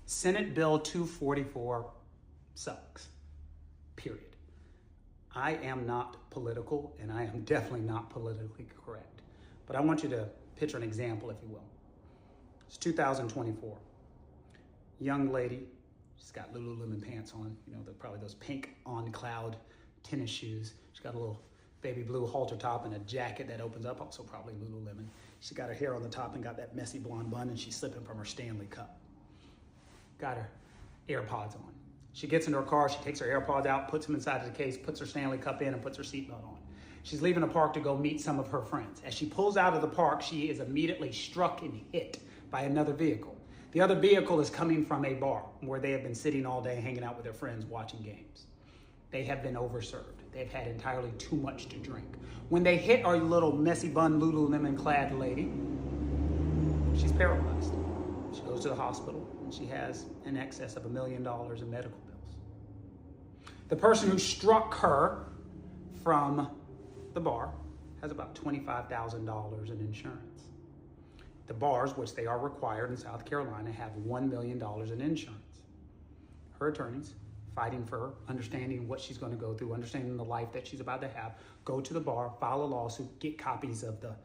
Senate Bill 244 sucks, period. I am not political, and I am definitely not politically correct. But I want you to picture an example, if you will. It's 2024. Young lady, she's got Lululemon pants on, probably those pink on cloud tennis shoes. She's got a little baby blue halter top and a jacket that opens up, also probably Lululemon. She's got her hair on the top and got that messy blonde bun, and she's sipping from her Stanley cup. Got her AirPods on. She gets into her car, she takes her AirPods out, puts them inside of the case, puts her Stanley cup in, and puts her seatbelt on. She's leaving the park to go meet some of her friends. As she pulls out of the park, she is immediately struck and hit by another vehicle. The other vehicle is coming from a bar where they have been sitting all day hanging out with their friends watching games. They have been overserved. They've had entirely too much to drink. When they hit our little messy bun Lululemon clad lady, she's paralyzed. She goes to the hospital and she has in excess of $1 million in medical bills. The person who struck her from the bar has about $25,000 in insurance. The bars, which they are required in South Carolina, have $1 million in insurance. Her attorneys, fighting for her, understanding what she's going to go through, understanding the life that she's about to have, go to the bar, file a lawsuit, get copies of the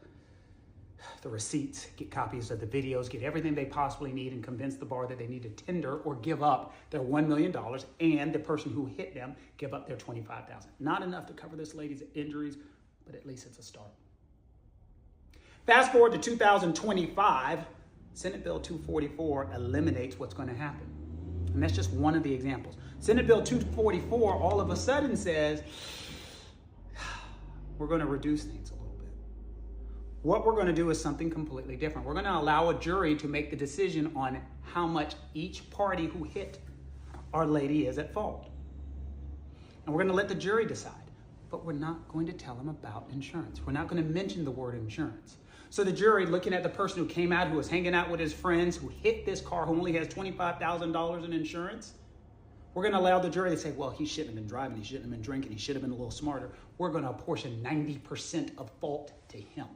receipts, get copies of the videos, get everything they possibly need, and convince the bar that they need to tender or give up their $1 million, and the person who hit them give up their $25,000. Not enough to cover this lady's injuries, but at least it's a start. Fast forward to 2025, Senate Bill 244 eliminates what's going to happen. And that's just one of the examples. Senate Bill 244 all of a sudden says, we're going to reduce things a little bit. What we're going to do is something completely different. We're going to allow a jury to make the decision on how much each party who hit our lady is at fault. And we're going to let the jury decide. But we're not going to tell them about insurance. We're not going to mention the word insurance. So the jury, looking at the person who came out, who was hanging out with his friends, who hit this car, who only has $25,000 in insurance, we're going to allow the jury to say, well, he shouldn't have been driving, he shouldn't have been drinking, he should have been a little smarter. We're going to apportion 90% of fault to him.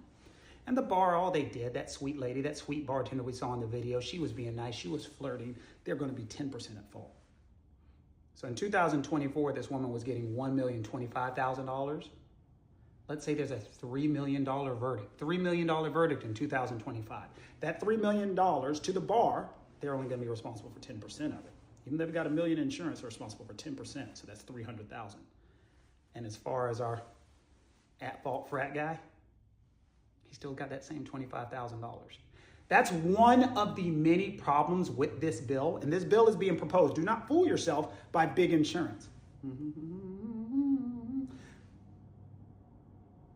And the bar, all they did, that sweet lady, that sweet bartender we saw in the video, she was being nice, she was flirting. They're going to be 10% at fault. So in 2024, this woman was getting $1,025,000. Let's say there's a $3 million verdict. $3 million verdict in 2025. That $3 million to the bar, they're only going to be responsible for 10% of it. Even though they've got $1 million in insurance, they're responsible for 10%, so that's $300,000. And as far as our at-fault frat guy, he's still got that same $25,000. That's one of the many problems with this bill, and this bill is being proposed. Do not fool yourself by big insurance.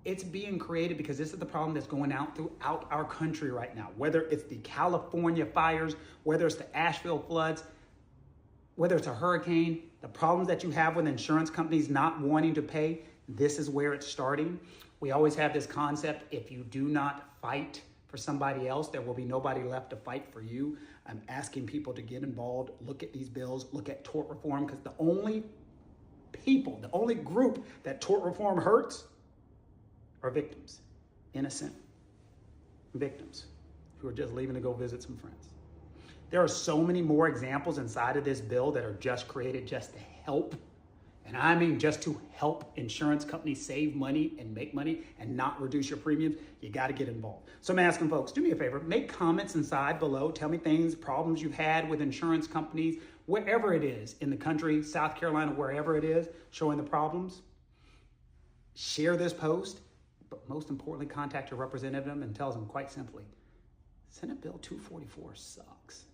It's being created because this is the problem that's going out throughout our country right now. Whether it's the California fires, whether it's the Asheville floods, whether it's a hurricane, the problems that you have with insurance companies not wanting to pay, this is where it's starting. We always have this concept, if you do not fight for somebody else, there will be nobody left to fight for you. I'm asking people to get involved, look at these bills, look at tort reform, because the only group that tort reform hurts are victims, innocent victims who are just leaving to go visit some friends. There are so many more examples inside of this bill that are just created just to help, and I mean just to help insurance companies save money and make money and not reduce your premiums. You got to get involved. So I'm asking folks, do me a favor, make comments inside below. Tell me things, problems you've had with insurance companies, wherever it is in the country, South Carolina, wherever it is, showing the problems. Share this post, but most importantly, contact your representative and tell them quite simply, Senate Bill 244 sucks.